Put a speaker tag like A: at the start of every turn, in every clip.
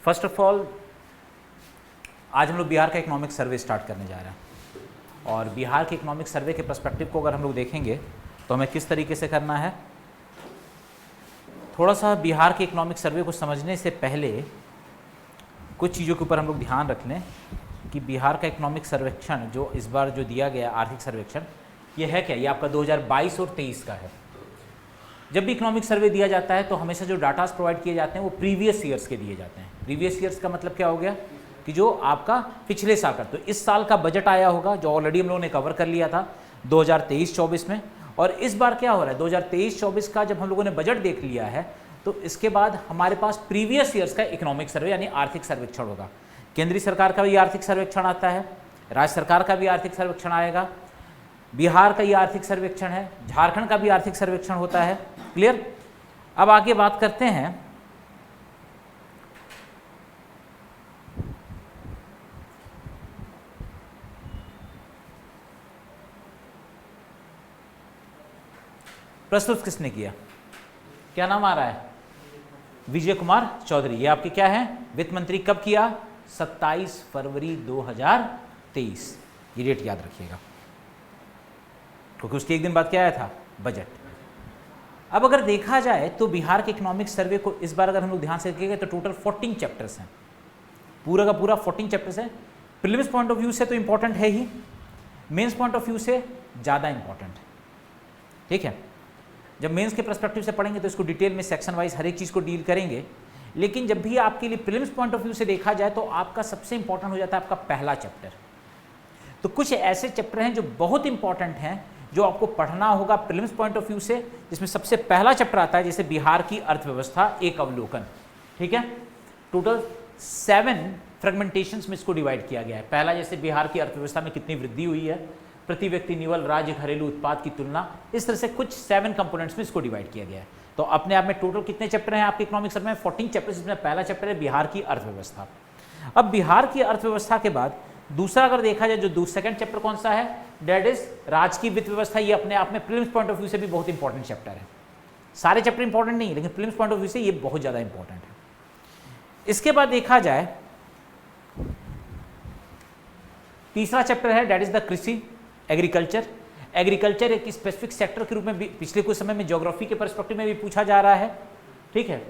A: First of all आज हम लोग बिहार का इकोनॉमिक सर्वे स्टार्ट करने जा रहे हैं, और बिहार के इकोनॉमिक सर्वे के पर्सपेक्टिव को अगर हम लोग देखेंगे तो हमें किस तरीके से करना है। थोड़ा सा बिहार के इकोनॉमिक सर्वे को समझने से पहले कुछ चीज़ों के ऊपर हम लोग ध्यान रख लें कि बिहार का इकोनॉमिक सर्वेक्षण जो इस बार जो दिया गया आर्थिक सर्वेक्षण, ये है क्या, ये आपका 2022 और 23 का है। जब भी इकोनॉमिक सर्वे दिया जाता है तो हमेशा जो डाटास प्रोवाइड किए जाते हैं वो प्रीवियस ईयर्स के दिए जाते हैं। प्रीवियस ईयर्स का मतलब क्या हो गया कि जो आपका पिछले साल का, तो इस साल का बजट आया होगा जो ऑलरेडी हम लोगों ने कवर कर लिया था 2023-24 में, और इस बार क्या हो रहा है 2023-24 का जब हम लोगों ने बजट देख लिया है तो इसके बाद हमारे पास प्रीवियस ईयर्स का इकोनॉमिक सर्वे यानी आर्थिक सर्वेक्षण होगा। केंद्रीय सरकार का भी आर्थिक सर्वेक्षण आता है, राज्य सरकार का भी आर्थिक सर्वेक्षण आएगा, बिहार का ये आर्थिक सर्वेक्षण है, झारखंड का भी आर्थिक सर्वेक्षण होता है। क्लियर। अब आगे बात करते हैं प्रस्तुत किसने किया, क्या नाम आ रहा है, विजय कुमार चौधरी। ये आपके क्या है वित्त मंत्री। कब किया, 27 फरवरी 2023। ये डेट याद रखिएगा क्योंकि उसके एक दिन बाद क्या आया था, बजट। अब अगर देखा जाए तो बिहार के इकोनॉमिक सर्वे को इस बार अगर हम लोग ध्यान से देखेंगे तो टोटल 14 चैप्टर्स हैं, पूरा का पूरा 14 चैप्टर्स हैं। प्रीलिम्स पॉइंट ऑफ व्यू से तो इंपॉर्टेंट है ही, मेंस पॉइंट ऑफ व्यू से ज़्यादा इंपॉर्टेंट है। ठीक है, जब मेंस के पर्सपेक्टिव से पढ़ेंगे तो इसको डिटेल में सेक्शन वाइज हर एक चीज़ को डील करेंगे, लेकिन जब भी आपके लिए प्रीलिम्स पॉइंट ऑफ व्यू से देखा जाए तो आपका सबसे इंपॉर्टेंट हो जाता है आपका पहला चैप्टर। तो कुछ ऐसे चैप्टर हैं जो बहुत इंपॉर्टेंट हैं जो आपको पढ़ना होगा प्रीलिम्स पॉइंट ऑफ व्यू से, जिसमें सबसे पहला चैप्टर आता है जैसे बिहार की अर्थव्यवस्था एक अवलोकन। ठीक है, टोटल 7 फ्रेगमेंटेशंस में इसको डिवाइड किया गया है। पहला जैसे बिहार की अर्थव्यवस्था में कितनी वृद्धि हुई है, प्रति व्यक्ति निवल राज्य घरेलू उत्पाद की तुलना, इस तरह से कुछ 7 कंपोनेंट्स में इसको डिवाइड किया गया है। तो अपने आप में टोटल कितने चैप्टर हैं आपके इकोनॉमिक सर्वे में, 14 चैप्टर, जिसमें पहला चैप्टर है बिहार की अर्थव्यवस्था। अब बिहार की अर्थव्यवस्था के बाद दूसरा अगर देखा जाए जो सेकंड चैप्टर कौन सा है, डेट इज राज्य की वित्त व्यवस्था। ये अपने आप में प्रीलिम्स पॉइंट ऑफ व्यू से भी बहुत इंपॉर्टेंट चैप्टर है। सारे चैप्टर इंपॉर्टेंट नहीं है लेकिन प्रीलिम्स पॉइंट ऑफ व्यू से ये बहुत ज्यादा इंपॉर्टेंट है। इसके बाद देखा जाए तीसरा चैप्टर है डेट इज द कृषि एग्रीकल्चर। एग्रीकल्चर एक स्पेसिफिक सेक्टर के रूप में पिछले कुछ समय में ज्योग्राफी के पर्सपेक्टिव में भी पूछा जा रहा है। ठीक है,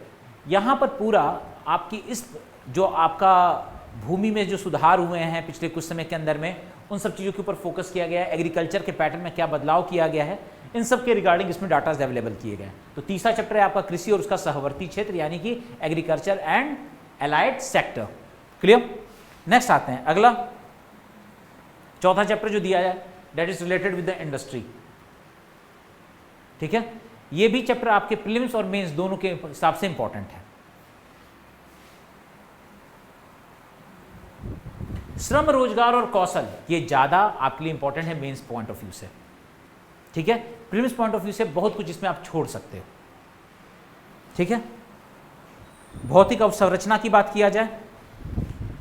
A: यहाँ पर पूरा आपकी इस जो आपका भूमि में जो सुधार हुए हैं पिछले कुछ समय के अंदर में, उन सब चीज़ों के ऊपर फोकस किया गया है। एग्रीकल्चर के पैटर्न में क्या बदलाव किया गया है, इन सब के रिगार्डिंग इसमें डाटाज अवेलेबल किए गए हैं। तो तीसरा चैप्टर है आपका कृषि और उसका सहवर्ती क्षेत्र यानी कि agriculture and allied sector. Clear. Next आते हैं अगला चौथा चैप्टर जो दिया है that is related with the industry. ठीक है, ये भी चैप्टर आपके प्रीलिम्स और मेंस दोनों के हिसाब से इंपॉर्टेंट है। श्रम रोजगार और कौशल ये ज्यादा आपके लिए इंपॉर्टेंट है मेंस पॉइंट ऑफ व्यू से। ठीक है, प्रीलिम्स पॉइंट ऑफ व्यू से बहुत कुछ इसमें आप छोड़ सकते हो। ठीक है, भौतिक अवसंरचना की बात किया जाए,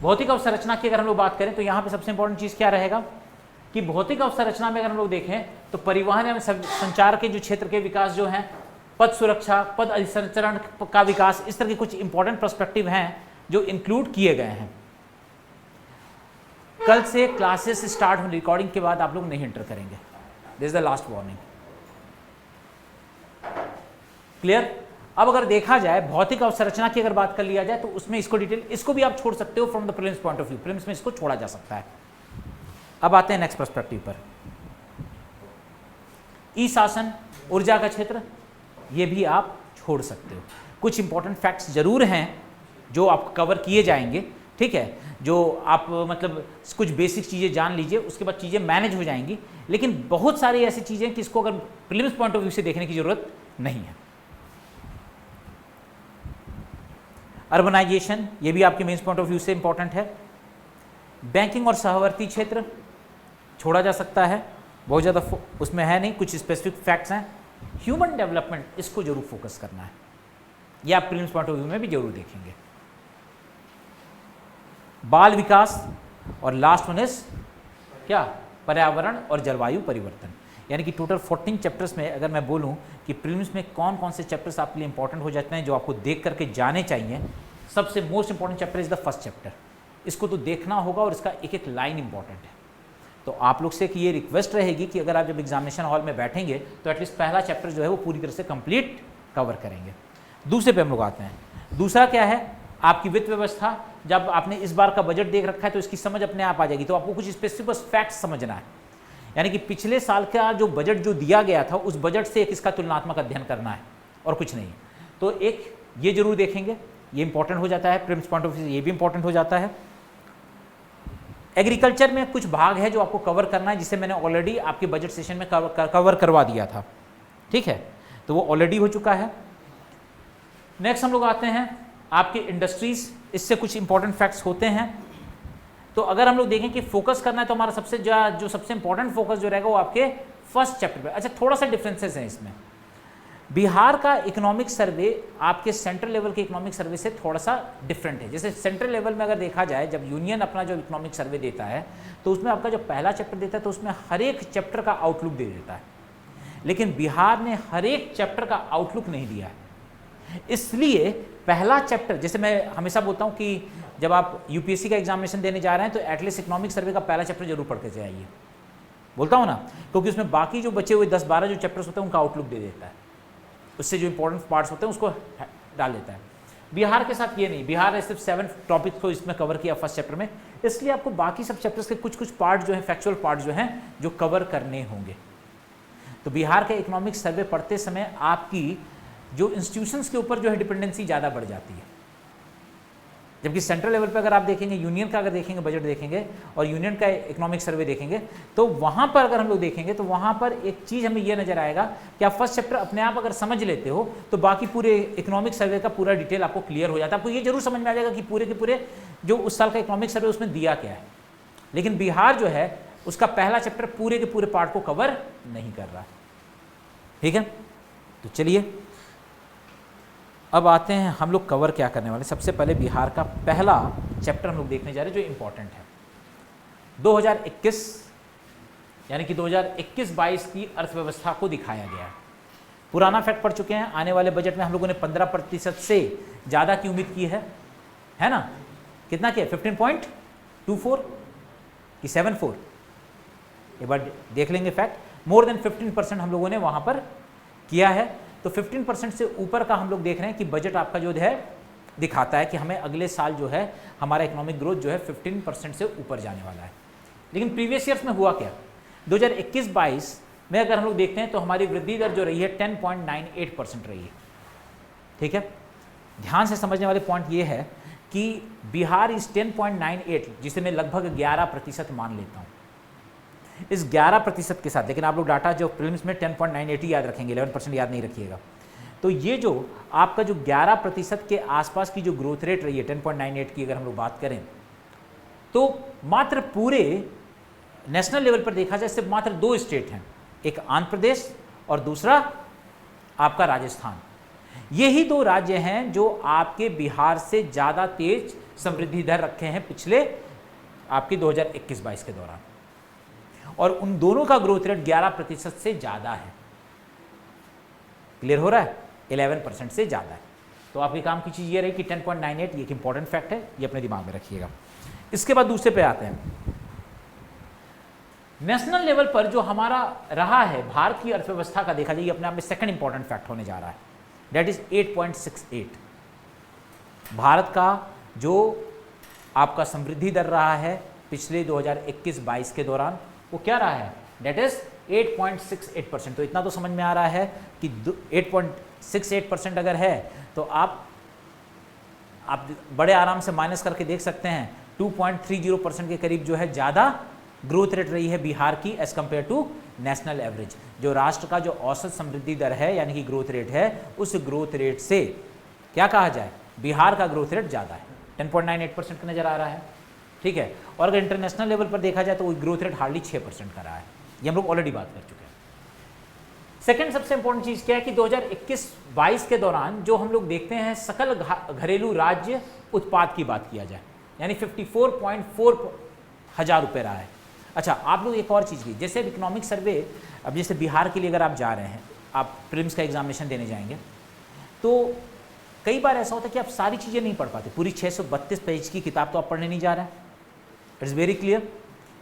A: भौतिक अवसंरचना की अगर हम लोग बात करें तो यहां पे सबसे इंपॉर्टेंट चीज क्या रहेगा कि भौतिक अवसंरचना में अगर हम लोग देखें तो परिवहन एवं संचार के जो क्षेत्र के विकास जो हैं, पद सुरक्षा, पद अधिसंचरण का विकास, इस तरह के कुछ इंपॉर्टेंट पर्सपेक्टिव हैं जो इंक्लूड किए गए हैं। कल से क्लासेस स्टार्ट होने, रिकॉर्डिंग के बाद आप लोग नहीं एंटर करेंगे, this is the last warning. Clear. अब अगर देखा जाए भौतिक अवसंरचना की अगर बात कर लिया जाए तो उसमें इसको डिटेल, इसको भी आप छोड़ सकते हो from the prelims point of view, prelims में इसको छोड़ा जा सकता है। अब आते हैं नेक्स्ट पर्सपेक्टिव पर, ई शासन, ऊर्जा का क्षेत्र, ये भी आप छोड़ सकते हो। कुछ इंपॉर्टेंट फैक्ट्स जरूर हैं जो आप कवर किए जाएंगे। ठीक है, जो आप मतलब कुछ बेसिक चीज़ें जान लीजिए, उसके बाद चीज़ें मैनेज हो जाएंगी, लेकिन बहुत सारी ऐसी चीज़ें कि इसको अगर प्रीलिम्स पॉइंट ऑफ व्यू से देखने की जरूरत नहीं है। अर्बनाइजेशन, ये भी आपके मेंस पॉइंट ऑफ व्यू से इंपॉर्टेंट है। बैंकिंग और सहवर्ती क्षेत्र छोड़ा जा सकता है, बहुत ज़्यादा उसमें है नहीं, कुछ स्पेसिफिक फैक्ट्स हैं। ह्यूमन डेवलपमेंट, इसको जरूर फोकस करना है, ये आप प्रीलिम्स पॉइंट ऑफ व्यू में भी जरूर देखेंगे। बाल विकास और लास्ट वन इज क्या, पर्यावरण और जलवायु परिवर्तन। यानी कि टोटल 14 चैप्टर्स में अगर मैं बोलूं कि प्रीलिम्स में कौन कौन से चैप्टर्स आपके लिए इंपॉर्टेंट हो जाते हैं जो आपको देख करके जाने चाहिए, सबसे most important chapter is the first chapter, इसको तो देखना होगा और इसका एक एक लाइन इंपॉर्टेंट है। तो आप लोग से कि ये रिक्वेस्ट रहेगी कि अगर आप जब एग्जामिनेशन हॉल में बैठेंगे तो एटलीस्ट पहला चैप्टर जो है वो पूरी तरह से कंप्लीट कवर करेंगे। दूसरे पे हम लोग आते हैं। दूसरा क्या है, आपकी वित्त व्यवस्था। जब आपने इस बार का बजट देख रखा है तो इसकी समझ अपने आप आ जाएगी। तो आपको कुछ स्पेसिफिक फैक्ट्स समझना है, यानी कि पिछले साल का जो बजट जो दिया गया था उस बजट से एक इसका तुलनात्मक अध्ययन करना है और कुछ नहीं। तो एक ये जरूर देखेंगे, ये इंपॉर्टेंट हो जाता है, प्रीलिम्स पॉइंट ऑफ व्यू से ये भी इंपॉर्टेंट हो जाता है। एग्रीकल्चर में कुछ भाग है जो आपको कवर करना है, जिसे मैंने ऑलरेडी आपके बजट सेशन में कवर करवा दिया था, ठीक है, तो वो ऑलरेडी हो चुका है। नेक्स्ट हम लोग आते हैं आपके इंडस्ट्रीज, इससे कुछ इंपॉर्टेंट फैक्ट्स होते हैं। तो अगर हम लोग देखें कि फोकस करना है तो हमारा सबसे इंपॉर्टेंट फोकस जो रहेगा वो आपके फर्स्ट चैप्टर पे। अच्छा, थोड़ा सा डिफरेंसेस हैं इसमें। बिहार का इकोनॉमिक सर्वे आपके सेंट्रल लेवल के इकोनॉमिक सर्वे से थोड़ा सा डिफरेंट है। जैसे सेंट्रल लेवल में अगर देखा जाए, जब यूनियन अपना जो इकोनॉमिक सर्वे देता है तो उसमें आपका जो पहला चैप्टर देता है तो उसमें हर एक चैप्टर का आउटलुक दे देता है, लेकिन बिहार ने हर एक चैप्टर का आउटलुक नहीं दिया है। इसलिए पहला चैप्टर, जैसे मैं हमेशा बोलता हूँ कि जब आप यूपीएससी का एग्जामिनेशन देने जा रहे हैं तो एटलीस्ट इकोनॉमिक सर्वे का पहला चैप्टर जरूर पढ़ के जाइए, बोलता हूँ ना, क्योंकि उसमें बाकी जो बचे हुए 10-12 जो चैप्टर्स होते हैं उनका आउटलुक दे देता है, उससे जो इंपॉर्टेंट पार्ट्स होते हैं उसको डाल देता है। बिहार के साथ ये नहीं, बिहार ने सिर्फ 7 टॉपिक्स को इसमें कवर किया फर्स्ट चैप्टर में, इसलिए आपको बाकी सब चैप्टर्स के कुछ पार्ट जो है, फैक्चुअल पार्ट जो हैं, जो कवर करने होंगे। तो बिहार का इकोनॉमिक सर्वे पढ़ते समय आपकी जो इंस्टीट्यूशंस के ऊपर जो है डिपेंडेंसी ज़्यादा बढ़ जाती है, जबकि सेंट्रल लेवल पे अगर आप देखेंगे, यूनियन का अगर देखेंगे बजट देखेंगे और यूनियन का इकोनॉमिक सर्वे देखेंगे, तो वहाँ पर अगर हम लोग देखेंगे तो वहाँ पर एक चीज़ हमें ये नज़र आएगा कि आप फर्स्ट चैप्टर अपने आप अगर समझ लेते हो तो बाकी पूरे इकोनॉमिक सर्वे का पूरा डिटेल आपको क्लियर हो जाता है। आपको ये जरूर समझ में आ जाएगा कि पूरे के पूरे जो उस साल का इकोनॉमिक सर्वे उसमें दिया क्या है। लेकिन बिहार जो है उसका पहला चैप्टर पूरे के पूरे पार्ट को कवर नहीं कर रहा, ठीक है। तो चलिए अब आते हैं हम लोग कवर क्या करने वाले। सबसे पहले बिहार का पहला चैप्टर हम लोग देखने जा रहे हैं जो इंपॉर्टेंट है। 2021 यानी कि 2021-22 की अर्थव्यवस्था को दिखाया गया है। पुराना फैक्ट पढ़ चुके हैं, आने वाले बजट में हम लोगों ने 15% से ज़्यादा की उम्मीद की है ना। कितना किया, 15.24 कि 74, एक बार देख लेंगे फैक्ट। मोर देन 15% हम लोगों ने वहाँ पर किया है। तो 15% से ऊपर का हम लोग देख रहे हैं कि बजट आपका जो है दिखाता है कि हमें अगले साल जो है हमारा इकोनॉमिक ग्रोथ जो है 15% से ऊपर जाने वाला है। लेकिन प्रीवियस ईयर्स में हुआ क्या, 2021-22 में अगर हम लोग देखते हैं तो हमारी वृद्धि दर जो रही है 10.98% रही है, ठीक है। ध्यान से समझने वाले पॉइंट ये है कि बिहार इस 10.98, जिसे मैं लगभग 11% मान लेता हूँ, इस 11% के साथ, लेकिन आप लोग डाटा जो प्रीलिम्स में 10.98 याद रखेंगे, 11% याद नहीं रखिएगा। तो ये जो आपका जो 11% के आसपास की जो ग्रोथ रेट रही है 10.98 की अगर हम लोग बात करें, तो मात्र पूरे नेशनल लेवल पर देखा जाए सिर्फ मात्र 2 स्टेट हैं, एक आंध्र प्रदेश और दूसरा आपका राजस्थान। यही 2 राज्य हैं जो आपके बिहार से ज़्यादा तेज समृद्धि दर रखे हैं पिछले आपके 2021-22 के दौरान, और उन दोनों का ग्रोथ रेट 11% से ज़्यादा है। क्लियर हो रहा है, 11% से ज़्यादा है। तो आपके काम की चीज़ ये रही कि 10.98 ये एक इंपॉर्टेंट फैक्ट है, ये अपने दिमाग में रखिएगा। इसके बाद दूसरे पे आते हैं। नेशनल लेवल पर जो हमारा रहा है भारत की अर्थव्यवस्था का, देखा जाए ये अपने आप में सेकंड इंपॉर्टेंट फैक्ट होने जा रहा है, दैट इज 8.68। भारत का जो आपका समृद्धि दर रहा है पिछले 2021-22 के दौरान, वो क्या रहा है, डेट इज 8.68%। तो इतना तो समझ में आ रहा है कि 8.68% अगर है तो आप बड़े आराम से माइनस करके देख सकते हैं 2.30% के करीब जो है ज़्यादा ग्रोथ रेट रही है बिहार की as compared to national average. जो राष्ट्र का जो औसत समृद्धि दर है यानी कि ग्रोथ रेट है, उस ग्रोथ रेट से क्या कहा जाए, बिहार का ग्रोथ रेट ज़्यादा है, 10.98% का नजर आ रहा है, ठीक है। और अगर इंटरनेशनल लेवल पर देखा जाए तो वो ग्रोथ रेट हार्डली 6% का रहा है, ये हम लोग ऑलरेडी बात कर चुके हैं। सेकंड सबसे इंपॉर्टेंट चीज़ क्या है कि 2021-22 के दौरान जो हम लोग देखते हैं सकल घरेलू राज्य उत्पाद की बात किया जाए, यानी 54.4 हज़ार रुपये रहा है। अच्छा, आप लोग एक और चीज़ की, जैसे इकोनॉमिक सर्वे, अब जैसे बिहार के लिए अगर आप जा रहे हैं, आप प्रीलिम्स का एग्जामिनेशन देने जाएंगे, तो कई बार ऐसा होता है कि आप सारी चीज़ें नहीं पढ़ पाते, पूरी 632 पेज की किताब तो आप पढ़ने नहीं जा रहे हैं, इट्स वेरी क्लियर,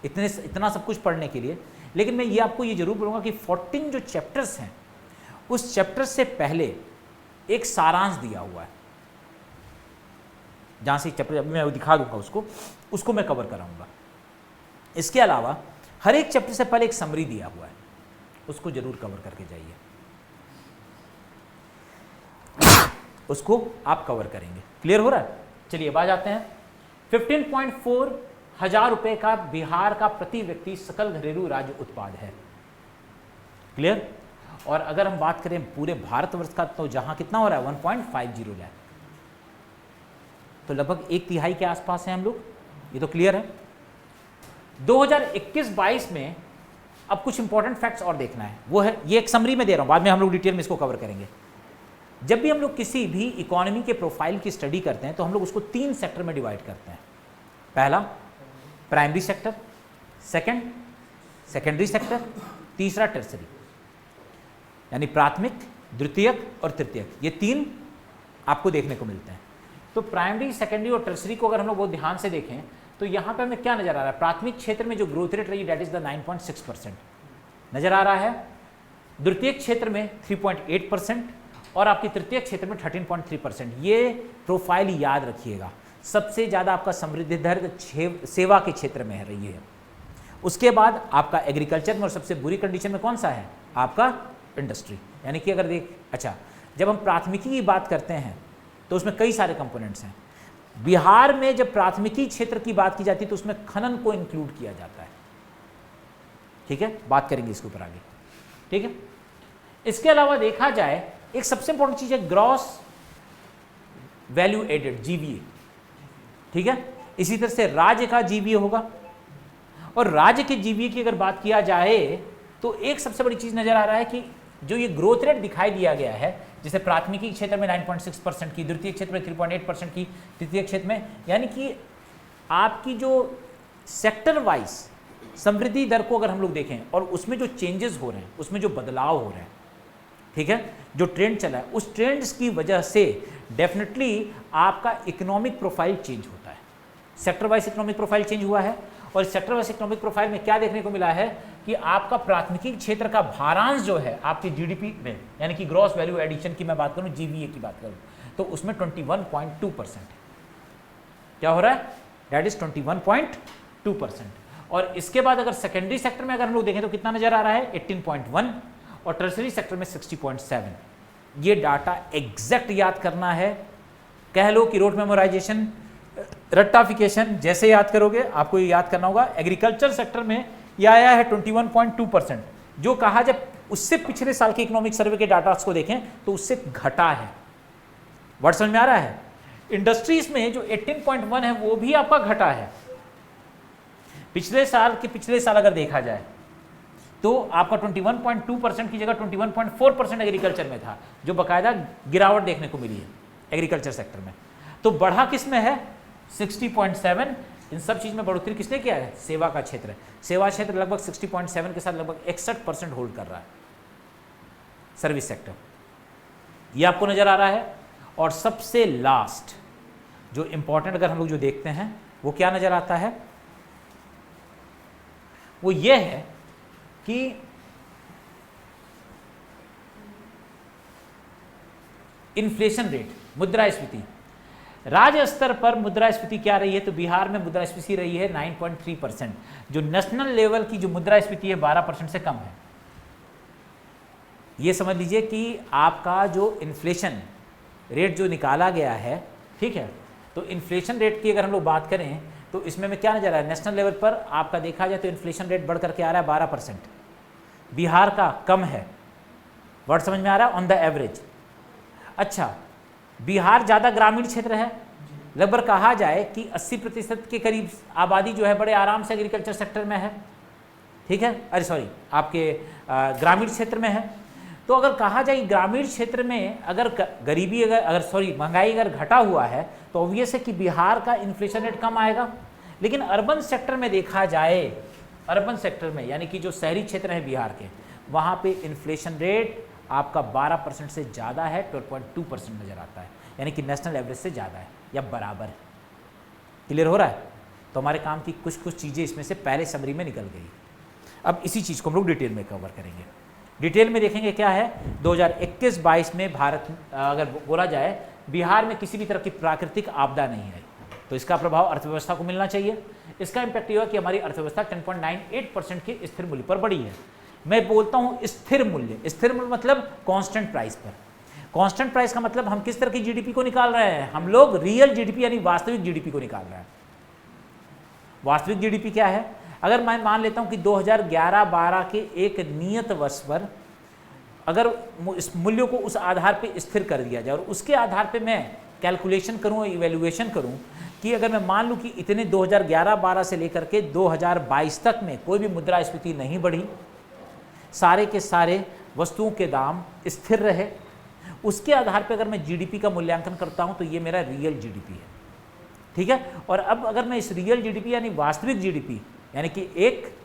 A: इतना सब कुछ पढ़ने के लिए। लेकिन मैं ये आपको ये जरूर बोलूँगा कि 14 जो चैप्टर्स हैं उस चैप्टर से पहले एक सारांश दिया हुआ है, जहाँ से चैप्टर मैं दिखा दूंगा उसको मैं कवर कराऊंगा। इसके अलावा हर एक चैप्टर से पहले एक समरी दिया हुआ है, उसको जरूर कवर करके जाइए, उसको आप कवर करेंगे। क्लियर हो रहा है? चलिए बात आते हैं 15.4 हजार रुपए का बिहार का प्रति व्यक्ति सकल घरेलू राज्य उत्पाद है। क्लियर? और अगर हम बात करें पूरे भारतवर्ष का तो जहां कितना हो रहा है 1.50 लाख, तो लगभग 1/3 के आसपास हैं हम लोग, ये तो क्लियर है। 2021-22 में अब कुछ इंपॉर्टेंट फैक्ट्स और देखना है, वो है ये एक समरी में दे रहा हूं, बाद में हम लोग डिटेल में इसको कवर करेंगे। जब भी हम लोग किसी भी इकोनॉमी के प्रोफाइल की स्टडी करते हैं तो हम लोग उसको 3 सेक्टर में डिवाइड करते हैं। पहला primary sector, second secondary sector, तीसरा टर्सरी, यानी प्राथमिक, द्वितीयक और तृतीयक, ये 3 आपको देखने को मिलते हैं। तो प्राइमरी, सेकेंडरी और टर्सरी को अगर हम लोग बहुत ध्यान से देखें तो यहाँ पे हमें क्या नजर आ रहा है, प्राथमिक क्षेत्र में जो ग्रोथ रेट रही दैट इज द 9.6% नजर आ रहा है, द्वितीयक क्षेत्र में 3.8% और आपकी तृतीय क्षेत्र में 13.3%। ये प्रोफाइल याद रखिएगा, सबसे ज़्यादा आपका समृद्धि दर सेवा के क्षेत्र में है रही है। उसके बाद आपका एग्रीकल्चर में, और सबसे बुरी कंडीशन में कौन सा है आपका इंडस्ट्री। यानी कि अगर अच्छा जब हम प्राथमिकी की बात करते हैं तो उसमें कई सारे कंपोनेंट्स हैं। बिहार में जब प्राथमिकी क्षेत्र की बात की जाती है तो उसमें खनन को इंक्लूड किया जाता है। ठीक है, बात करेंगे इसके ऊपर आगे। ठीक है, इसके अलावा देखा जाए एक सबसे इंपॉर्टेंट चीज है ग्रॉस वैल्यू एडेड, जीवीए। ठीक है, इसी तरह से राज्य का जीवीए होगा, और राज्य के जीवीए की अगर बात किया जाए तो एक सबसे बड़ी चीज नजर आ रहा है कि जो ये ग्रोथ रेट दिखाई दिया गया है, जैसे प्राथमिकी क्षेत्र में 9.6% की, द्वितीय क्षेत्र में 3.8% की, तृतीय क्षेत्र में, यानी कि आपकी जो सेक्टर वाइज समृद्धि दर को अगर हम लोग देखें और उसमें जो चेंजेस हो रहे हैं, उसमें जो बदलाव हो रहे हैं, ठीक है, जो ट्रेंड चला है, उस ट्रेंड्स की वजह से डेफिनेटली आपका इकोनॉमिक प्रोफाइल चेंज होता है। Sector wise economic profile change हुआ है, और सेक्टर वाइज इकोनॉमिक प्रोफाइल में क्या देखने को मिला है कि आपका प्राथमिकी क्षेत्र का भारांश जो है आपकी जीडीपी में, यानी कि ग्रॉस वैल्यू एडिशन की मैं बात करूं, जीवीए की बात करूं, तो उसमें 21.2% क्या हो रहा है, दैट इज 21.2%। और इसके बाद अगर सेकेंडरी सेक्टर में अगर हम लोग देखें तो कितना नजर आ रहा है 18.1, और टर्सरी सेक्टर में 60.7। ये डाटा एग्जैक्ट याद करना है, कह लो कि रोट मेमोराइजेशन, रट्टाफिकेशन, जैसे याद करोगे आपको ये याद करना होगा। एग्रीकल्चर सेक्टर में यह आया है 21.2%, जो कहा जब उससे पिछले साल के इकोनॉमिक सर्वे के डाटा को देखें तो उससे घटा है। वर्ड समझ में आ रहा है? इंडस्ट्रीज में जो 18.1 है वो भी आपका घटा है। पिछले साल अगर देखा जाए तो आपका 21.2% की जगह 21.4% एग्रीकल्चर में था, जो बाकायदा गिरावट देखने को मिली है एग्रीकल्चर सेक्टर में। तो बढ़ा किस में है 60.7। इन सब चीज में बढ़ोतरी किसने किया है, सेवा का क्षेत्र है। सेवा क्षेत्र लगभग 60.7 के साथ लगभग 61% होल्ड कर रहा है सर्विस सेक्टर, ये आपको नजर आ रहा है। और सबसे लास्ट जो इंपॉर्टेंट अगर हम लोग जो देखते हैं वो क्या नजर आता है, वो ये है कि इन्फ्लेशन रेट, मुद्रास्फीति। राज्य स्तर पर मुद्रास्फीति क्या रही है, तो बिहार में मुद्रास्फीति रही है 9.3%, जो नेशनल लेवल की जो मुद्रास्फीति है 12% से कम है। ये समझ लीजिए कि आपका जो इन्फ्लेशन रेट जो निकाला गया है, ठीक है, तो इन्फ्लेशन रेट की अगर हम लोग बात करें तो इसमें में क्या नजर आ रहा है, नेशनल लेवल पर आपका देखा जाए तो इन्फ्लेशन रेट बढ़ करके आ रहा है 12%, बिहार का कम है। वर्ड समझ में आ रहा है, ऑन द एवरेज। अच्छा, बिहार ज़्यादा ग्रामीण क्षेत्र है, लगभग कहा जाए कि 80% के करीब आबादी जो है बड़े आराम से एग्रीकल्चर सेक्टर में है, ठीक है, अरे सॉरी आपके ग्रामीण क्षेत्र में है। तो अगर कहा जाए ग्रामीण क्षेत्र में अगर गरीबी महंगाई अगर घटा हुआ है तो ऑब्वियस है कि बिहार का इन्फ्लेशन रेट कम आएगा। लेकिन अर्बन सेक्टर में देखा जाए, अर्बन सेक्टर में यानी कि जो शहरी क्षेत्र है बिहार के, वहाँ पे इन्फ्लेशन रेट आपका 12% से ज़्यादा है, 12.2% नज़र आता है। यानी कि नेशनल एवरेज से ज़्यादा है या बराबर है। क्लियर हो रहा है? तो हमारे काम की कुछ चीज़ें इसमें से पहले समरी में निकल गई। अब इसी चीज़ को हम लोग डिटेल में कवर करेंगे। डिटेल में देखेंगे क्या है 2021-22 में भारत अगर बोला जाए बिहार में किसी भी तरह की प्राकृतिक आपदा नहीं है तो इसका प्रभाव अर्थव्यवस्था को मिलना चाहिए। इसका इम्पैक्ट ये हुआ कि हमारी अर्थव्यवस्था 10.98% के स्थिर मूल्य पर बढ़ी है। मैं बोलता हूँ स्थिर मूल्य, स्थिर मूल्य मतलब कांस्टेंट प्राइस पर। कांस्टेंट प्राइस का मतलब हम किस तरह की जीडीपी को निकाल रहे हैं, हम लोग रियल जीडीपी यानी वास्तविक जीडीपी को निकाल रहे हैं। वास्तविक जीडीपी क्या है? अगर मैं मान लेता हूं कि 2011-12 के एक नियत वर्ष पर अगर इस मूल्य को उस आधार पे स्थिर कर दिया जाए और उसके आधार पे मैं कैलकुलेशन करूं, इवैल्यूएशन करूं कि अगर मैं मान लूं कि इतने 2011-12 से लेकर के 2022 तक में कोई भी मुद्रास्फीति नहीं बढ़ी, सारे के सारे वस्तुओं के दाम स्थिर रहे, उसके आधार पे अगर मैं जीडीपी का मूल्यांकन करता हूं तो ये मेरा रियल जीडीपी है। ठीक है? और अब अगर मैं इस रियल जीडीपी यानी वास्तविक जीडीपी यानी कि एक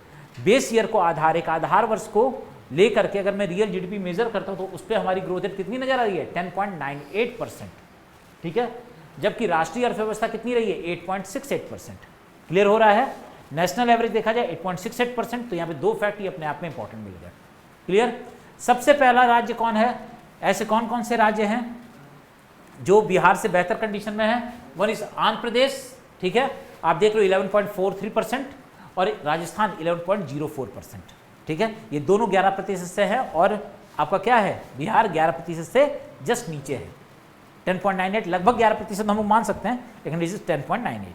A: बेस ईयर को आधार, एक आधार वर्ष को लेकर के अगर मैं रियल जीडीपी मेजर करता हूं तो उस पर हमारी ग्रोथ रेट कितनी नजर आ रही है? 10.98%। ठीक है? जबकि राष्ट्रीय अर्थव्यवस्था कितनी रही है? 8.68%। क्लियर हो रहा है? नेशनल एवरेज देखा जाए 8.68%। तो यहाँ पे दो फैक्ट ही अपने आप में इंपॉर्टेंट मिल गया। क्लियर? सबसे पहला राज्य कौन है? ऐसे कौन कौन से राज्य हैं जो बिहार से बेहतर कंडीशन में है? वन इज आंध्र प्रदेश, ठीक है, आप देख लो 11.43% और राजस्थान 11.04%। ठीक है? ये दोनों 11% से है और आपका क्या है? बिहार 11% से जस्ट नीचे है। 10.98 लगभग 11% हम मान सकते हैं, लेकिन इज 10.98।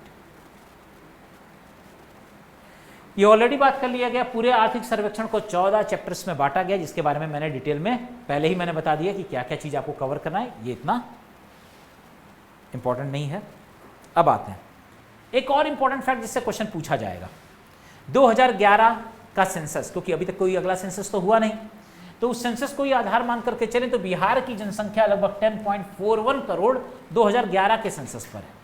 A: ये ऑलरेडी बात कर लिया गया। पूरे आर्थिक सर्वेक्षण को 14 चैप्टर्स में बांटा गया, जिसके बारे में मैंने डिटेल में पहले ही मैंने बता दिया कि क्या क्या चीज आपको कवर करना है। ये इतना इंपॉर्टेंट नहीं है। अब आते हैं एक और इंपॉर्टेंट फैक्ट जिससे क्वेश्चन पूछा जाएगा। 2011 का सेंसस, क्योंकि अभी तक कोई अगला सेंसस तो हुआ नहीं, तो उस सेंसस को ही आधार मान करके चलें तो बिहार की जनसंख्या लगभग 10.41 करोड़ 2011 के सेंसस पर है।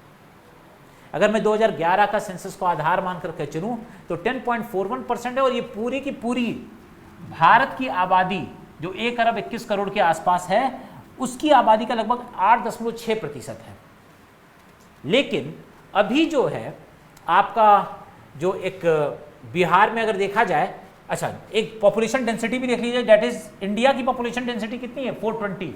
A: अगर मैं 2011 का सेंसस को आधार मान करके चलूं तो 10.41% है और ये पूरी की पूरी भारत की आबादी जो 1 अरब 21 करोड़ के आसपास है उसकी आबादी का लगभग 8.6% है। लेकिन अभी जो है आपका जो एक बिहार में अगर देखा जाए, अच्छा एक पॉपुलेशन डेंसिटी भी देख लीजिए, दैट इज इंडिया की पॉपुलेशन डेंसिटी कितनी है? 420,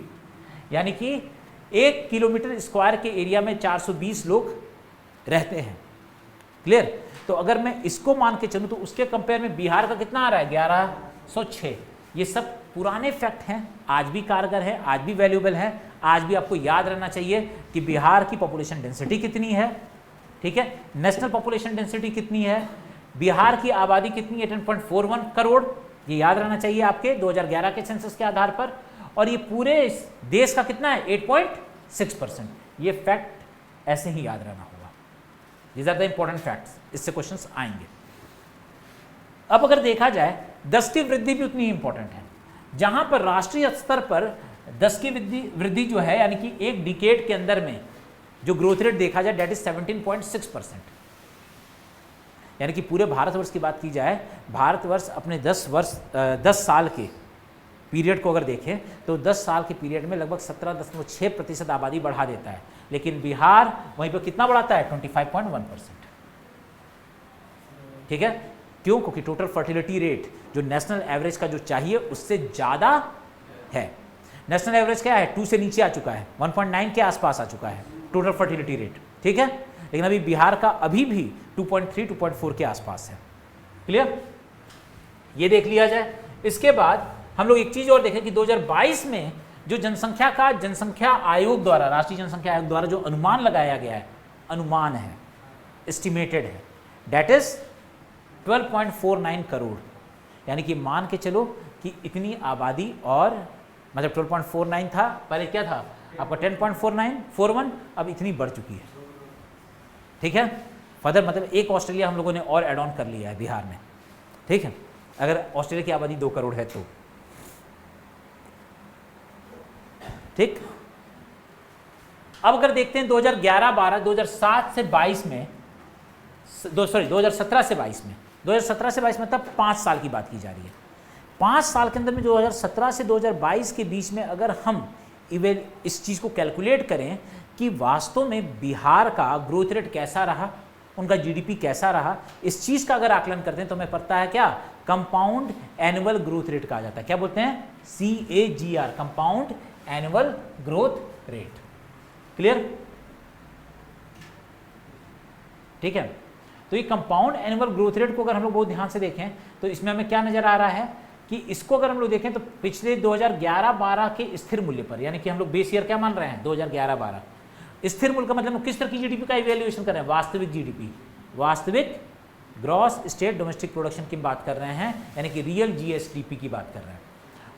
A: यानी कि 1 किलोमीटर स्क्वायर के एरिया में 420 लोग रहते हैं। क्लियर? तो अगर मैं इसको मान के चलूं तो उसके कंपेयर में बिहार का कितना आ रहा है? 1106। ये सब पुराने फैक्ट हैं, आज भी कारगर है, आज भी वैल्यूएबल है। आज भी आपको याद रहना चाहिए कि बिहार की पॉपुलेशन डेंसिटी कितनी है, ठीक है, नेशनल पॉपुलेशन डेंसिटी कितनी है, बिहार की आबादी कितनी है 10.41 करोड़, ये याद रहना चाहिए आपके 2011 के सेंसस के आधार पर। और ये पूरे देश का कितना है? 8.6%। ये फैक्ट ऐसे ही याद रहना होगा। These are the important facts, इससे क्वेश्चंस आएंगे। अब अगर देखा जाए 10 की वृद्धि भी उतनी ही इंपॉर्टेंट है। जहां पर राष्ट्रीय स्तर पर 10 की वृद्धि जो है यानी कि एक डिकेड के अंदर में जो ग्रोथ रेट देखा जाए दैट इज 17.6%। यानी कि पूरे भारतवर्ष की बात की जाए, भारतवर्ष अपने 10 साल के पीरियड को अगर देखें तो 10 साल के पीरियड में लगभग 17.6% आबादी बढ़ा देता है, लेकिन बिहार वहीं पर कितना बढ़ाता है? 25.1%। ठीक है? क्यों? क्योंकि टोटल फर्टिलिटी रेट जो नेशनल एवरेज का जो चाहिए उससे ज़्यादा है। नेशनल एवरेज क्या है? 2 से नीचे आ चुका है, 1.9 के आसपास आ चुका है टोटल फर्टिलिटी रेट। ठीक है? लेकिन अभी बिहार का अभी भी 2.3 2.4 के आसपास है। क्लियर? ये देख लिया जाए। इसके बाद हम लोग एक चीज और देखें कि 2022 में जो जनसंख्या आयोग द्वारा, राष्ट्रीय जनसंख्या आयोग द्वारा जो अनुमान लगाया गया है, अनुमान है, एस्टिमेटेड है, दैट इज 12.49 करोड़। यानी कि मान के चलो कि इतनी आबादी और मतलब 12.49 था, पहले क्या था आपका 10.41, अब इतनी बढ़ चुकी है। ठीक है? फर्दर मतलब एक ऑस्ट्रेलिया हम लोगों ने और एड ऑन कर लिया है बिहार में। ठीक है? अगर ऑस्ट्रेलिया की आबादी 2 करोड़ है तो। ठीक? अब अगर देखते हैं 2011-12, 2007 से 22 में, 2017 से 22 में, 2017 से 22 में तब 5 साल की बात की जा रही है। 5 साल के अंदर में 2017 से 2022 के बीच में अगर हम इस चीज़ को कैलकुलेट करें कि वास्तव में बिहार का ग्रोथ रेट कैसा रहा, उनका जीडीपी कैसा रहा, इस चीज का अगर आकलन करते हैं तो हमें पता है क्या, कंपाउंड एनुअल ग्रोथ रेट कहा जाता है। क्या बोलते हैं, CAGR, compound annual growth rate. Clear? ठीक है, तो ये कंपाउंड एनुअल ग्रोथ रेट को अगर हम लोग बहुत ध्यान से देखें तो इसमें हमें क्या नजर आ रहा है कि इसको अगर हम लोग देखें तो पिछले 2011-12 के स्थिर मूल्य पर, यानी कि हम लोग बेस ईयर क्या मान रहे हैं, 2011-12 स्थिर मूल्य का मतलब हम किस तरह की जीडीपी का इवैल्यूएशन कर रहे हैं, वास्तविक जीडीपी, वास्तविक ग्रॉस स्टेट डोमेस्टिक प्रोडक्शन की बात कर रहे हैं, यानी कि रियल जीएसडीपी की बात कर रहे हैं।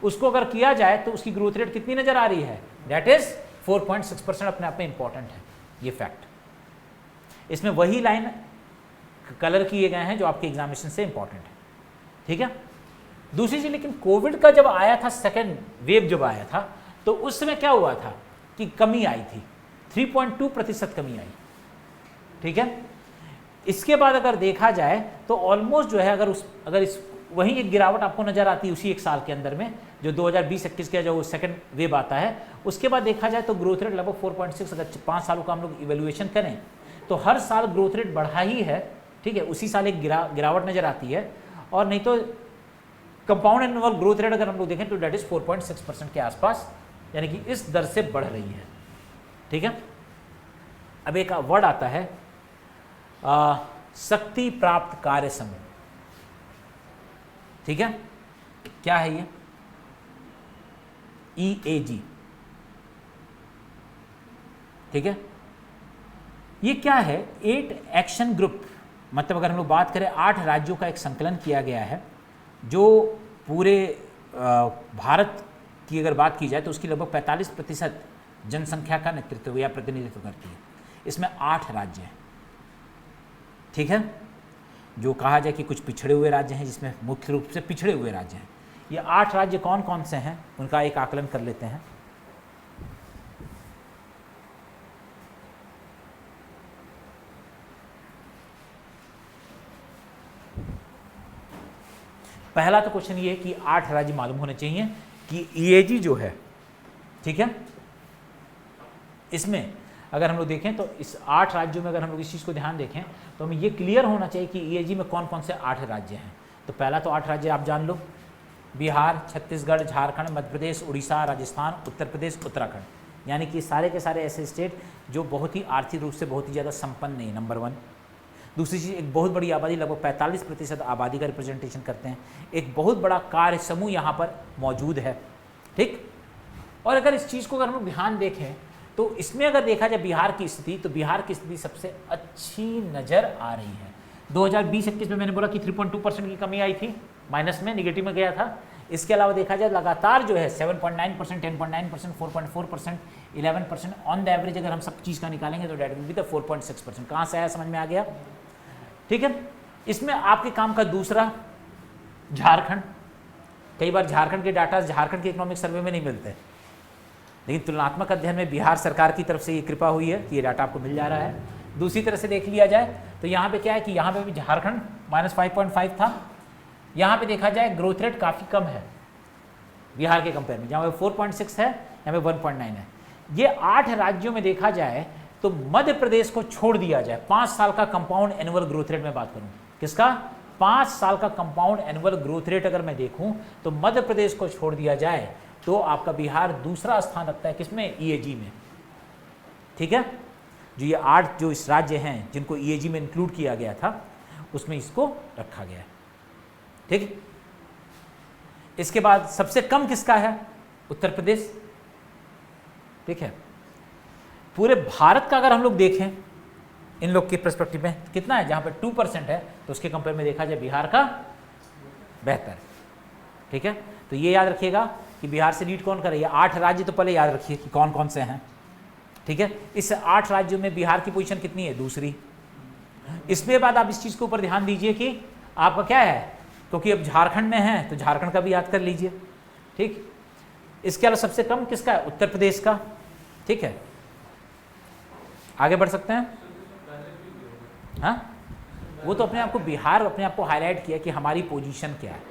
A: उसको अगर किया जाए तो उसकी ग्रोथ रेट कितनी नजर आ रही है, दैट इज 4.6%। अपने आप में इंपॉर्टेंट है ये फैक्ट। इसमें वही लाइन कलर किए गए हैं जो आपके एग्जामिनेशन से इंपॉर्टेंट है। ठीक है, दूसरी चीज, लेकिन कोविड का जब आया था, सेकेंड वेव जब आया था, तो उस समय क्या हुआ था कि कमी आई थी, 3.2% कमी आई। ठीक है, इसके बाद अगर देखा जाए तो ऑलमोस्ट जो है अगर इस वही एक गिरावट आपको नजर आती है उसी एक साल के अंदर में, जो 2020-21 का जो सेकंड वेव आता है, उसके बाद देखा जाए तो ग्रोथ रेट लगभग 4.6। अगर 5 सालों का हम लोग इवेल्युएशन करें तो हर साल ग्रोथ रेट बढ़ा ही है। ठीक है, उसी साल एक गिरावट नजर आती है, और नहीं तो कंपाउंड एनुअल ग्रोथ रेट अगर हम लोग देखें तो डेट इज 4.6% के आसपास, यानी कि इस दर से बढ़ रही है। ठीक है, अब एक वर्ड आता है शक्ति प्राप्त कार्य समूह। ठीक है, क्या है ये, EAG। ठीक है, ये क्या है, 8 एक्शन ग्रुप, मतलब अगर हम लोग बात करें 8 राज्यों का एक संकलन किया गया है, जो पूरे भारत की अगर बात की जाए तो उसकी लगभग 45% जनसंख्या का नेतृत्व या प्रतिनिधित्व करती है। इसमें 8 राज्य हैं। ठीक है, जो कहा जाए कि कुछ पिछड़े हुए राज्य हैं, जिसमें मुख्य रूप से पिछड़े हुए राज्य हैं। ये 8 राज्य कौन कौन से हैं उनका एक आकलन कर लेते हैं। पहला तो क्वेश्चन ये है कि 8 राज्य मालूम होने चाहिए कि EAG जो है, ठीक है, इसमें अगर हम लोग देखें तो इस 8 राज्यों में अगर हम लोग इस चीज़ को ध्यान देखें तो हमें ये क्लियर होना चाहिए कि EAG में कौन कौन से 8 राज्य हैं। तो पहला तो 8 राज्य आप जान लो, बिहार, छत्तीसगढ़, झारखंड, मध्य प्रदेश, उड़ीसा, राजस्थान, उत्तर प्रदेश, उत्तराखंड, यानी कि सारे के सारे ऐसे स्टेट जो बहुत ही आर्थिक रूप से बहुत ही ज़्यादा संपन्न नहीं, नंबर 1। दूसरी चीज़, एक बहुत बड़ी आबादी, लगभग 45% आबादी का रिप्रेजेंटेशन करते हैं। एक बहुत बड़ा कार्य समूह यहाँ पर मौजूद है। ठीक, और अगर इस चीज़ को अगर हम लोग ध्यान देखें तो इसमें अगर देखा जाए बिहार की स्थिति, तो बिहार की स्थिति सबसे अच्छी नज़र आ रही है। 2020-21 में मैंने बोला कि 3.2% की कमी आई थी, माइनस में, निगेटिव में गया था। इसके अलावा देखा जाए लगातार जो है 7.9%, 10.9%, 4.4%, 11% ऑन द एवरेज अगर हम सब चीज़ का निकालेंगे तो डेट विल बी द 4.6%। कहाँ से आया, समझ में आ गया। ठीक है, इसमें आपके काम का दूसरा, झारखंड। कई बार झारखंड के डाटा झारखंड के इकोनॉमिक सर्वे में नहीं मिलते, लेकिन तुलनात्मक अध्ययन में बिहार सरकार की तरफ से ये कृपा हुई है कि ये डाटा आपको मिल जा रहा है। दूसरी तरह से देख लिया जाए तो यहाँ पे क्या है कि यहाँ पे भी झारखंड -5.5 था। यहाँ पे देखा जाए ग्रोथ रेट काफ़ी कम है बिहार के कंपेयर में, जहाँ पे 4.6 है, यहाँ पे 1.9 है। ये 8 राज्यों में देखा जाए तो मध्य प्रदेश को छोड़ दिया जाए, 5 साल का कंपाउंड एनुअल ग्रोथ रेट में बात करूँ, किसका, 5 साल का कंपाउंड एनुअल ग्रोथ रेट अगर मैं देखूँ तो मध्य प्रदेश को छोड़ दिया जाए तो आपका बिहार दूसरा स्थान रखता है, किसमें, EAG में। ठीक है, जो ये 8 जो इस राज्य हैं जिनको EAG में इंक्लूड किया गया था उसमें इसको रखा गया है। ठीक, इसके बाद सबसे कम किसका है, उत्तर प्रदेश। ठीक है, पूरे भारत का अगर हम लोग देखें इन लोग के पर्सपेक्टिव में कितना है, जहाँ पे 2% है, तो उसके कंपेयर में देखा जाए बिहार का बेहतर है। ठीक है, तो ये याद रखिएगा कि बिहार से लीड कौन कर रही है। 8 राज्य तो पहले याद रखिए कि कौन कौन से हैं। ठीक है, इस 8 राज्यों में बिहार की पोजीशन कितनी है, दूसरी। इसके बाद आप इस चीज़ के ऊपर ध्यान दीजिए कि आपका क्या है, क्योंकि अब झारखंड में है तो झारखंड का भी याद कर लीजिए। ठीक, इसके अलावा सबसे कम किसका है, उत्तर प्रदेश का। ठीक है, आगे बढ़ सकते हैं। हाँ, वो तो अपने आप को बिहार अपने आप को हाईलाइट किया कि हमारी पोजीशन क्या है।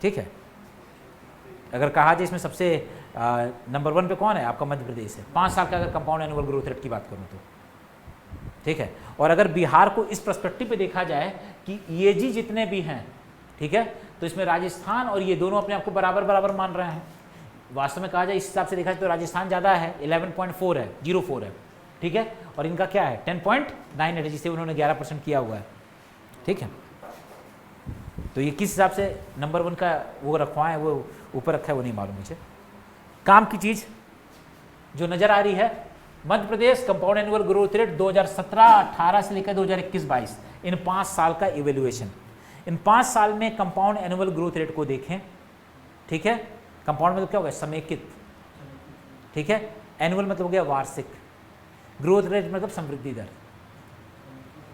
A: ठीक है, अगर कहा जाए इसमें सबसे नंबर 1 पे कौन है? आपका मध्य प्रदेश है, 5 साल का अगर कंपाउंड एनुअल ग्रोथ रेट की बात करूँ तो, ठीक है। और अगर बिहार को इस पर्सपेक्टिव पे देखा जाए कि ईएजी जितने भी हैं, ठीक है, तो इसमें राजस्थान और ये दोनों अपने आप को बराबर बराबर मान रहे हैं। वास्तव में कहा जाए इस हिसाब से देखा जाए तो राजस्थान ज़्यादा है, 11.4 है, 04 है, ठीक है, और इनका क्या है 10.98 है, जिससे उन्होंने 11% किया हुआ है, ठीक है। तो ये किस हिसाब से नंबर 1 का वो रखवाएं, वो ऊपर रखा है, वो नहीं मालूम मुझे। काम की चीज़ जो नज़र आ रही है, Madhya Pradesh compound annual growth rate 2017-18 से लेकर 2021-22, इन 5 साल का इवेल्युएशन। इन 5 साल में कंपाउंड एनुअल ग्रोथ रेट को देखें, ठीक है। कंपाउंड मतलब क्या हो गया? समेकित, ठीक है। एनुअल मतलब हो गया वार्षिक, ग्रोथ रेट मतलब समृद्धि दर।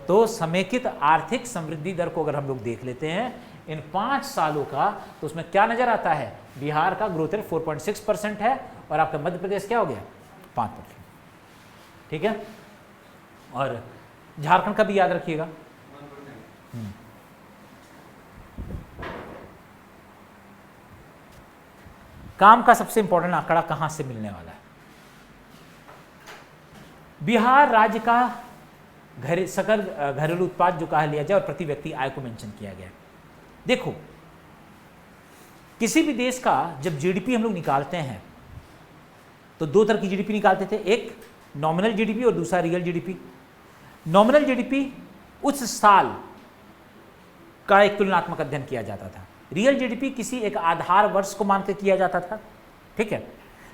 A: तो समेकित आर्थिक समृद्धि दर को अगर हम लोग देख लेते हैं इन 5 सालों का, तो उसमें क्या नजर आता है? बिहार का ग्रोथ रेट 4.6% है और आपका मध्य प्रदेश क्या हो गया? 5%, ठीक है। और झारखंड का भी याद रखिएगा, काम का सबसे इंपॉर्टेंट आंकड़ा कहां से मिलने वाला है? बिहार राज्य का सकल घरेलू उत्पाद जो कहा लिया जाए और प्रति व्यक्ति आय को मेंशन किया गया है। देखो, किसी भी देश का जब जीडीपी हम लोग निकालते हैं तो 2 तरह की जीडीपी निकालते थे, एक नॉमिनल जीडीपी और दूसरा रियल जीडीपी। नॉमिनल जीडीपी उस साल का एक तुलनात्मक अध्ययन किया जाता था, रियल जीडीपी किसी एक आधार वर्ष को मान के किया जाता था, ठीक है।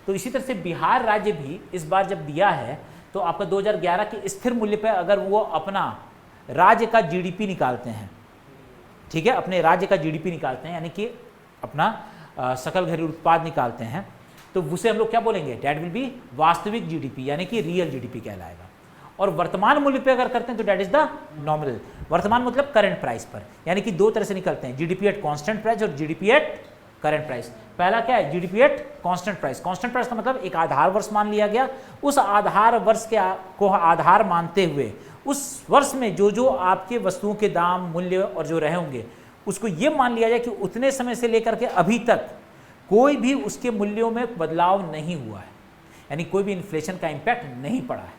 A: तो इसी तरह से बिहार राज्य भी इस बार जब दिया है तो आपका 2011 के स्थिर मूल्य पर अगर वो अपना राज्य का जीडीपी निकालते हैं, ठीक है, अपने राज्य का जीडीपी निकालते हैं, यानी कि अपना सकल घरेलू उत्पाद निकालते हैं, तो उसे हम लोग क्या बोलेंगे? डेट विल बी वास्तविक जीडीपी, यानी कि रियल जीडीपी कहलाएगा। और वर्तमान मूल्य पे अगर करते हैं तो डेट इज द नॉमिनल। वर्तमान मतलब करंट प्राइस पर, यानी कि 2 तरह से निकलते हैं, जीडीपी एट कांस्टेंट प्राइस और जीडीपी एट करंट प्राइस। पहला क्या है? GDP at constant price. Constant price का मतलब एक आधार वर्ष मान लिया गया, उस आधार वर्ष को आधार मानते हुए उस वर्ष में जो जो आपके वस्तुओं के दाम, मूल्य और जो रहे होंगे उसको ये मान लिया जाए कि उतने समय से लेकर के अभी तक कोई भी उसके मूल्यों में बदलाव नहीं हुआ है, यानी कोई भी इन्फ्लेशन का इंपैक्ट नहीं पड़ा है,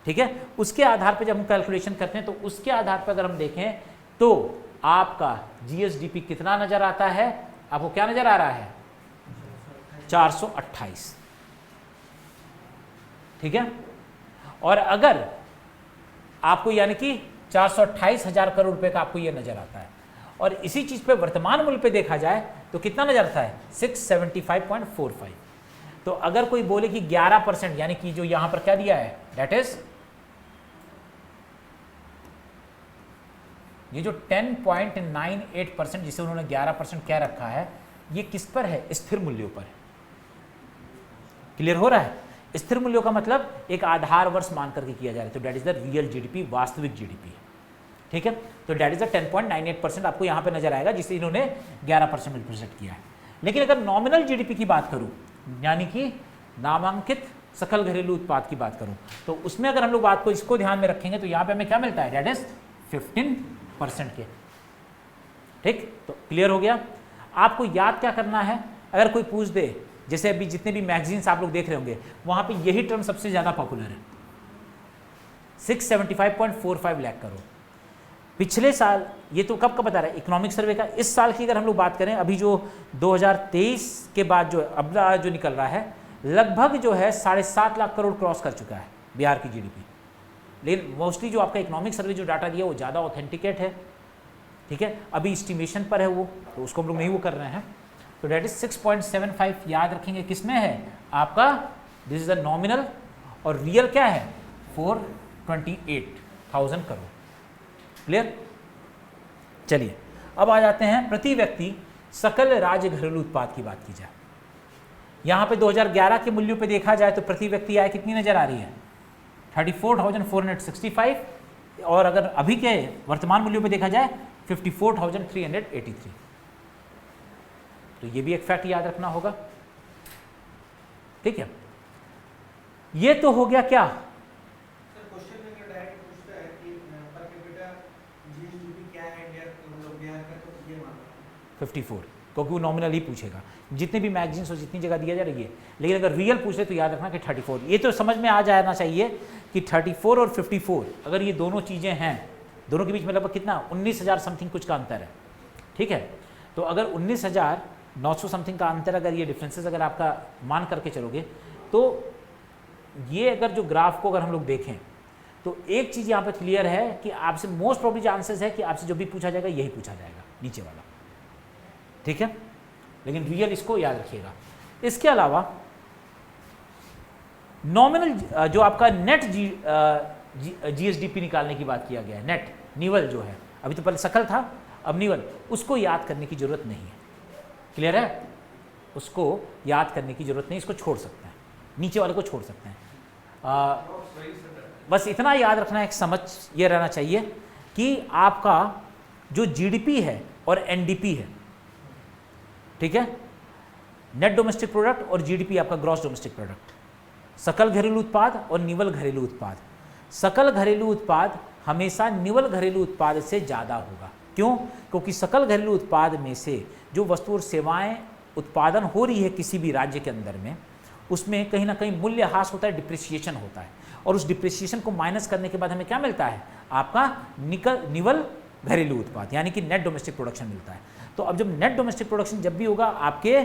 A: ठीक है। उसके आधार पर जब हम कैलकुलेशन करते हैं तो उसके आधार पर अगर हम देखें तो आपका जीएसडीपी कितना नजर आता है? आपको क्या नजर आ रहा है? 428, ठीक है। और अगर आपको यानी कि 428,000 करोड़ रुपए का आपको यह नजर आता है, और इसी चीज पे वर्तमान मूल्य पे देखा जाए तो कितना नजर आता है? 675.45। तो अगर कोई बोले कि 11%, यानी कि जो यहां पर क्या दिया है, दैट इज ये जो 10.98% जिसे उन्होंने 11% क्या रखा है, ये किस पर है? स्थिर मूल्यों पर। क्लियर हो रहा है? स्थिर मूल्यों का मतलब एक आधार वर्ष मान करके किया जा रहा है, तो that is the real GDP, वास्तविक जीडीपी, ठीक है। तो डेट इज द 10.98% आपको यहां पे नजर आएगा, जिसे इन्होंने 11% रिप्रेजेंट किया है। लेकिन अगर नॉमिनल जीडीपी की बात करूं, यानी कि नामांकित सकल घरेलू उत्पाद की बात करूं, तो उसमें अगर हम लोग बात को इसको ध्यान में रखेंगे तो यहां पे हमें क्या मिलता है? डेट इज 15% के, ठीक। तो क्लियर हो गया। आपको याद क्या करना है? अगर कोई पूछ दे, जैसे अभी जितने भी मैगजीन्स आप लोग देख रहे होंगे वहां पे यही टर्म सबसे ज्यादा पॉपुलर है, 675.45 लाख करोड़। पिछले साल, ये तो कब का बता रहा है? इकोनॉमिक सर्वे का। इस साल की अगर हम लोग बात करें, अभी जो 2023 के बाद जो अब जो निकल रहा है, लगभग जो है 7.5 लाख करोड़ क्रॉस कर चुका है बिहार की जीडीपी। लेकिन मोस्टली जो आपका इकोनॉमिक सर्वे जो डाटा दिया वो ज़्यादा ऑथेंटिकेट है, ठीक है। अभी एस्टिमेशन पर है वो, तो उसको हम लोग नहीं वो कर रहे हैं। तो डेट इज 6.75 याद रखेंगे, किस में है आपका? दिस इज द नॉमिनल, और रियल क्या है? 428,000 करोड़। क्लियर? चलिए अब आ जाते हैं प्रति व्यक्ति सकल राज्य घरेलू उत्पाद की बात की जाए। यहां पे 2011 के मूल्यों पे देखा जाए तो प्रति व्यक्ति आय कितनी नजर आ रही है? 34,465, और अगर अभी के वर्तमान मूल्यों पे देखा जाए 54,383। तो ये भी एक फैक्ट याद रखना होगा, ठीक है। ये तो हो गया क्या?
B: सर क्वेश्चन में डायरेक्ट पूछता है कि पर कैपिटा जीडीपी क्या है इंडिया, मतलब बिहार का, तो ये मान
A: 54, क्योंकि वो नॉमिनल ही पूछेगा, जितने भी मैगजीन्स और जितनी जगह दिया जा रही है। लेकिन अगर रियल पूछे तो याद रखना कि 34, ये तो समझ में आ जाना चाहिए कि 34 और 54 अगर ये दोनों चीज़ें हैं, दोनों के बीच में लगभग कितना 19,000 समथिंग कुछ का अंतर है, ठीक है। तो अगर 19,900 समथिंग का अंतर, अगर ये डिफरेंसेस अगर आपका मान करके चलोगे, तो ये अगर जो ग्राफ को अगर हम लोग देखें तो एक चीज़ यहाँ पर क्लियर है कि आपसे मोस्ट प्रोबेबली चांसेस है कि आपसे जो भी पूछा जाएगा यही पूछा जाएगा, नीचे वाला, ठीक है। लेकिन रियल इसको याद रखिएगा। इसके अलावा नॉमिनल जो आपका नेट जीएसडीपी निकालने की बात किया गया है, नेट निवल जो है, अभी तो पहले सकल था, अब निवल, उसको याद करने की जरूरत नहीं है, क्लियर है, उसको याद करने की जरूरत नहीं, इसको छोड़ सकते हैं, नीचे वाले को छोड़ सकते हैं। बस इतना याद रखना, एक समझ ये रहना चाहिए कि आपका जो जीडीपी है और एनडीपी है, ठीक है, नेट डोमेस्टिक प्रोडक्ट और जीडीपी आपका ग्रॉस डोमेस्टिक प्रोडक्ट, सकल घरेलू उत्पाद और निवल घरेलू उत्पाद। सकल घरेलू उत्पाद हमेशा निवल घरेलू उत्पाद से ज़्यादा होगा। क्यों? क्योंकि सकल घरेलू उत्पाद में से जो वस्तु और सेवाएं उत्पादन हो रही है किसी भी राज्य के अंदर में, उसमें कहीं ना कहीं मूल्यह्रास होता है, डिप्रिसिएशन होता है, और उस डिप्रिसिएशन को माइनस करने के बाद हमें क्या मिलता है? आपका निवल घरेलू उत्पाद, यानी कि नेट डोमेस्टिक प्रोडक्शन मिलता है। तो अब जब नेट डोमेस्टिक प्रोडक्शन जब भी होगा, आपके